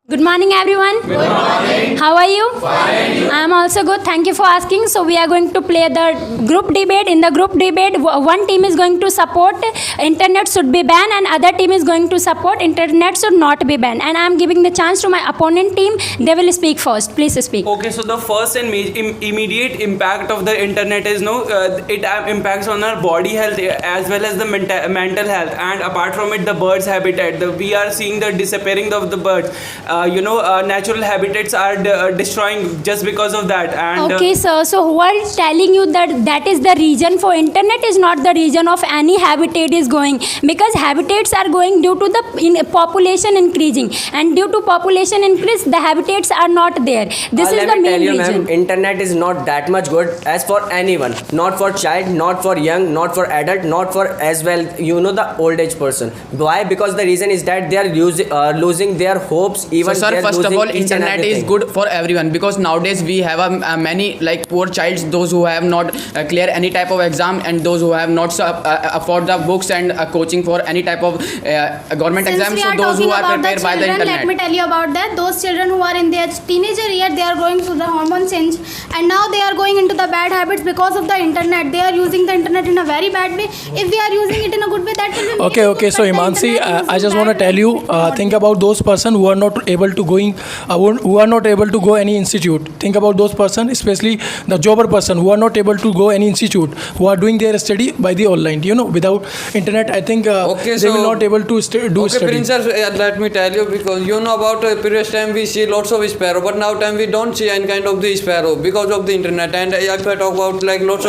Good morning, everyone. Good morning. How are you? Fine. I am also good. Thank you for asking. So we are going to play the group debate. In the group debate, one team is going to support internet should be banned, and other team is going to support internet should not be banned. And I am giving the chance to my opponent team. They will speak first. Please speak. Okay, so the first and immediate impact of the internet is it impacts on our body health as well as the mental health, and apart from it, the birds' habitat. We are seeing the disappearing of the birds. Natural habitats are destroying just because of that. And Okay, sir. So who are telling you that is the reason for internet is not the reason of any habitat is going, because habitats are going due to the population increasing, and due to population increase the habitats are not there. This is the main reason. Ma'am, internet is not that much good as for anyone, not for child, not for young, not for adult, not for as well the old age person. Why? Because the reason is that they are losing their hopes. Even So sir, first of all, internet is good for everyone, because nowadays we have many like poor childs, those who have not clear any type of exam, and those who have not afford the books and coaching for any type of government Since exam. we So are those who talking are about the prepared by the children, internet. let me tell you about that. Those children who are in their teenager year, they are going through the hormone change, and now they are going into the bad habits because of the internet. They are using the internet in a very bad way. If we are using it in a good way, that will be Okay. So but the Himanshi, internet I is just want to bad tell you, not think about those person who are not able to who are not able to go any institute. Think about those person, especially the jobber person who are not able to go any institute, who are doing their study by the online. Without internet, I think they will not able to do Okay, study. Princess, let me tell you, because about previous time we see lots of sparrow, but now time we don't see any kind of the sparrow because of the internet. And if I talk about like lots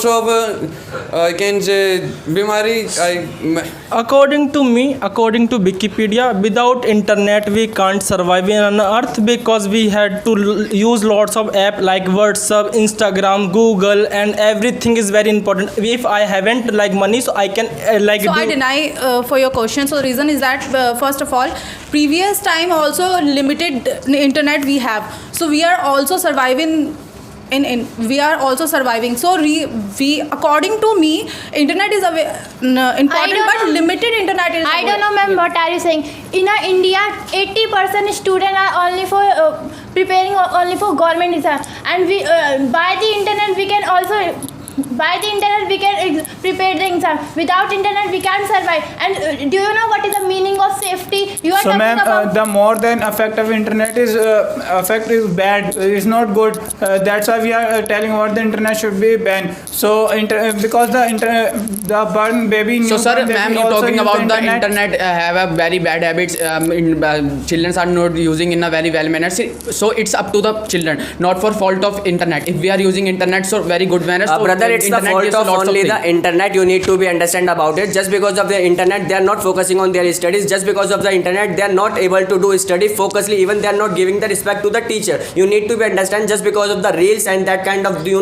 of I can say bimari. According to me, according to Wikipedia, without internet we can't survive on earth, because we had to use lots of app like WhatsApp, Instagram, Google, and everything is very important. If I haven't like money, so I can So I deny for your question. So the reason is that first of all, previous time also limited internet we have. So we are also surviving. We are also surviving. So we according to me, internet is important, but limited internet is. I don't know, ma'am, what are you saying? In India, 80% students are only for preparing only for government exam, and we by the internet we can also. By the internet we can prepare the exam. Without internet we can't survive. And do you know what is the meaning of safety? You are So talking ma'am, about the more than effect of internet is effect is bad. It's not good. That's why we are telling what the internet should be banned. So because the burn baby. So sir, newborn baby ma'am, you also talking use about the internet have a very bad habits. Children are not using in a very well manner. So it's up to the children, not for fault of internet. If we are using internet, so very good manner. So Brother, it's the internet fault gives of lots only the things. internet. You need to be understand about it. Just because of the internet, they are not focusing on their studies. Just because of the internet, they are not able to do study focusly. Even they are not giving the respect to the teacher. You need to be understand. Just because of the reels and that kind of the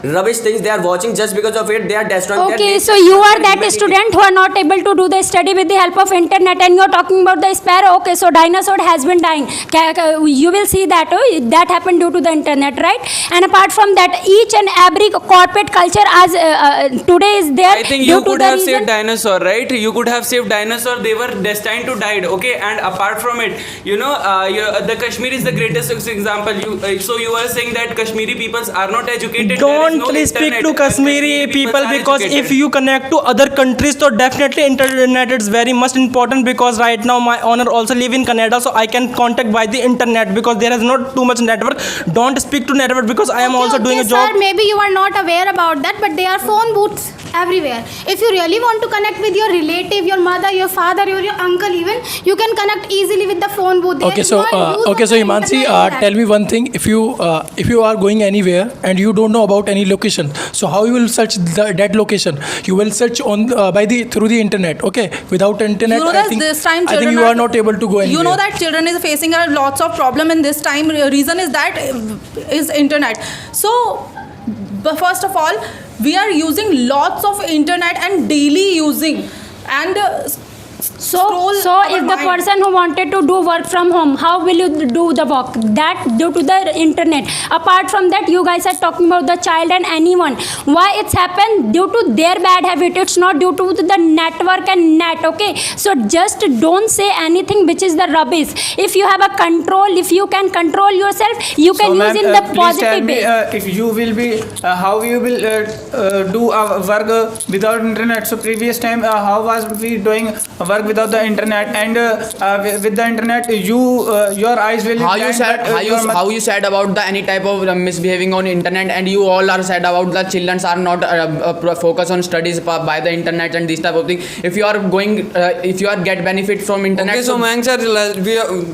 rubbish things they are watching, just because of it, they are destroying. Okay, so you are that student who are not able to do the study with the help of internet, and you are talking about the sparrow. Okay, so dinosaur has been dying. You will see that that happened due to the internet, right? And apart from that, each and every corporate culture as today is there. I think you could have saved dinosaur, right? You could have saved dinosaur. They were destined to die. Okay, and apart from it, the Kashmir is the greatest example. So you are saying that Kashmiri peoples are not educated. Don't speak to Kashmiri people, because if you connect to other countries, so definitely internet is very much important, because right now my owner also live in Canada, so I can contact by the internet, because there is not too much network. Don't speak to network, because I am also doing a job. Sir, maybe you are not aware about that, but there are phone booths everywhere. If you really want to connect with your relative, your mother, your father, or your uncle even, you can connect easily with the phone booth. Okay, so Himanshi, tell me one thing. If you are going anywhere and you don't know about any location, so how you will search that location? You will search on through the internet. Okay, without internet, You know I that think this time you are not able to go anywhere. You know that children is facing a lots of problem in this time. Reason is that is internet. So first of all, we are using lots of internet and daily using, and So if the person who wanted to do work from home, how will you do the work? That due to the internet. Apart from that, you guys are talking about the child and anyone. Why it's happened? Due to their bad habit. It's not due to the network and net. Okay. So just don't say anything which is the rubbish. If you have a control, if you can control yourself, you can use ma'am, in the please tell positive me, way. if you will be how you will do work without internet. So previous time how was we doing work without the internet, and with the internet your eyes will How be you blind, said but, how you said about the any type of misbehaving on internet, and you all are said about the children are not focus on studies by the internet and this type of thing. If you are going if you are get benefit from internet, Okay, so Mang sir,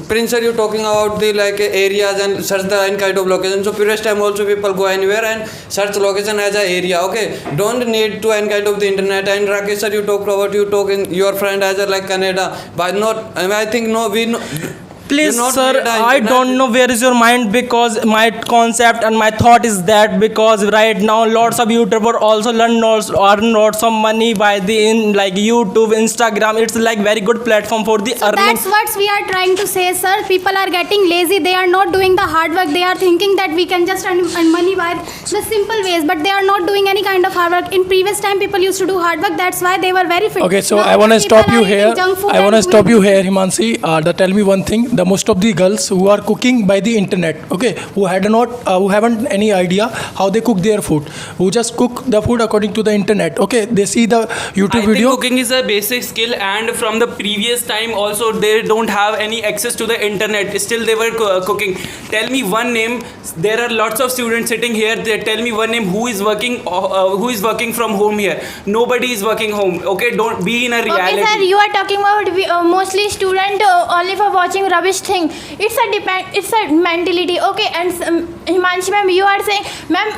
Prince sir, you talking about the like areas and search the any kind of location. So previous time also people go anywhere and search location as a area. Okay, don't need to any kind of the internet. And Rakesh sir, you talk in your friend as a like Canada, but not. I think no, we no. Please, You not sir, need a I internet. don't know where is your mind, because my concept and my thought is that because right now lots of YouTubers also earn lots of money by the like YouTube, Instagram. It's like very good platform for the So earning. that's what we are trying to say, sir. People are getting lazy. They are not doing the hard work. They are thinking that we can just earn money by the simple ways, but they are not doing any kind of hard work. In previous time, people used to do hard work. That's why they were very fit. Okay, so Now I want to people stop you are eating here. junk food I want to and stop doing- you here, Himanshi. Tell me one thing. The most of the girls who are cooking by the internet, okay, who haven't any idea how they cook their food, who just cook the food according to the internet. Okay, they see the YouTube I video. think cooking is a basic skill, and from the previous time also they don't have any access to the internet. Still they were cooking. Tell me one name. There are lots of students sitting here. They tell me one name who is working from home here. Nobody is working home. Okay, don't be in a reality. Okay, sir, you are talking about mostly student only for watching rubbish thing. It's a mentality. Okay, and Himanshi ma'am, you are saying, ma'am,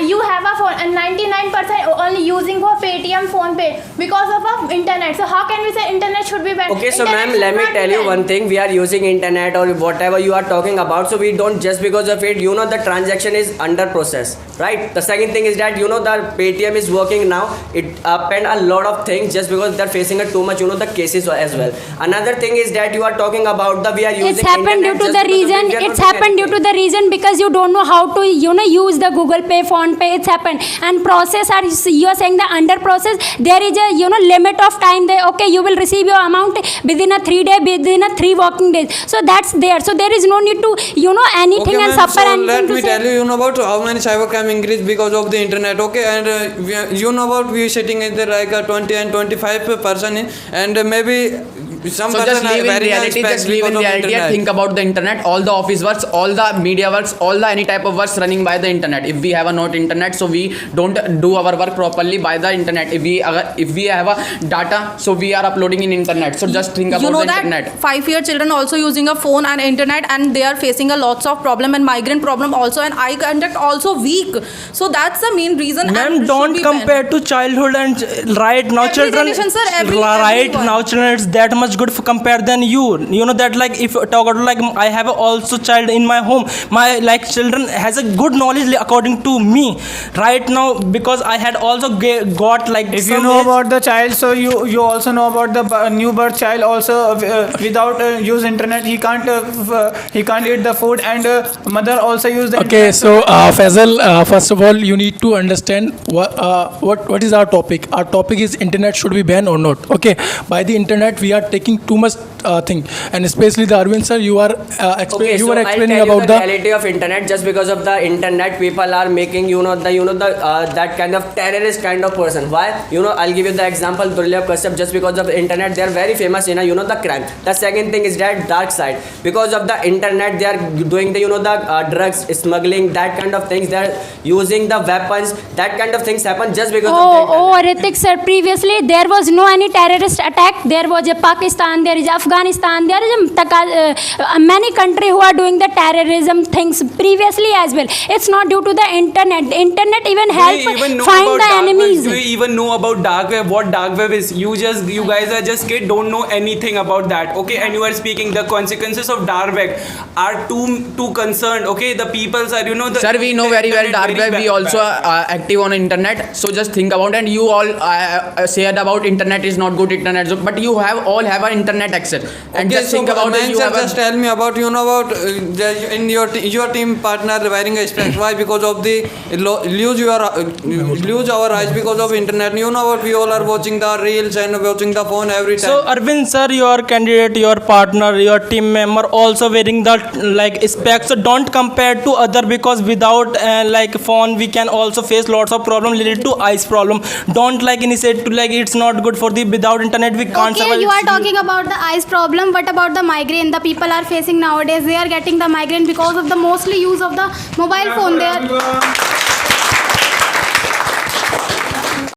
you have a phone and 99% only using for Paytm, Phone Pay because of internet. So how can we say internet should be banned? Okay, so Internet ma'am, should let me not be tell you banned. one thing. We are using internet or whatever you are talking about, so we don't just because of it. You know the transaction is under process, right? The second thing is that you know the Paytm is working now. It happened a lot of things just because they're facing too much. You know the cases as well. Another thing is that you are talking about the we are using. It's happened due internet to just the because of reason. it, we are It's not doing happened due to anything. the reason because you don't know how to use the Google Pay, Phone Pay. It's happened, and process are you are saying the under process. There is a limit of time. They okay, you will receive your amount within a 3 day, within a 3 working days. So that's there. So there is no need to anything Okay, and ma'am, suffer so anything let to me say. tell you, about how many cybercrime increased because of the internet. Okay, and about we sitting in there like a 20 and 25 person, and maybe some so person just are live in wearing a reality, specs just live in because of reality and internet. think about the internet. All the office works, all the media works, all the any type of works running by the internet. If we have a not internet, so we don't do our work properly by the internet. If we have a data, so we are uploading in internet. So just think about You know the that internet. 5-year children also using a phone and internet, and they are facing a lots of problem and migraine problem also, and eye contact also weak. So that's the main reason. and Ma'am, it should don't be compare banned. to childhood and right now Every children. generation, sir, right everyone. now children is that much good for compare than you. You know that like if talk about like I have also child in my home. My like children has a good knowledge according to me. Right now because I had also got like If you some know age- about the child, so you also know about the new birth child also. Without use internet, he can't eat the food, and mother also use the Okay, internet. so Faisal, first of all, you need to understand what is our topic. Our topic is internet should be banned or not. Okay, by the internet we are taking too much thing, and especially the Arvind sir, you are Okay, you so were I'll explaining tell you about the the. reality of internet. Just because of the internet, people are making that kind of terrorist kind of person. Why? I'll give you the example. Durlab Kashyap. Just because of the internet, they are very famous in the crime. The second thing is that dark side. Because of the internet, they are doing the drugs smuggling, that kind of things. They are using the weapons. That kind of things happen just because of the internet. Ritik sir, previously there was no any terrorist attack. There was a Pakistan, there is Afghanistan, there is many countries who are doing the terrorism things previously as well. It's not due to the internet. The internet even help Do you even know find about the dark enemies. web? Do you even know about dark web? What dark web is? You guys are just kids, don't know anything about that. Okay, and you are speaking the consequences of dark web are too concerned. Okay, the peoples are the Sir, we know very well internet dark very web. We bad. also are active on internet. So just think about it. And you all said about internet is not good, internet, but you all have have an internet access. And Okay, just think about it, you have just a, tell me about in your team partner wearing a specs. Why? Because of the lose our eyes because of internet. You know what? We all are watching the reels and watching the phone every time. So Arvind sir, your candidate, your partner, your team member also wearing the like specs. So don't compare to other, because without like phone we can also face lots of problem related to eyes problem. Don't like initiate to like it's not good for the without internet we can't Okay, survive. you are talking about the eyes problem. What about the migraine? The people are facing nowadays. They are getting the migraine because of the mostly use of the mobile phone. They are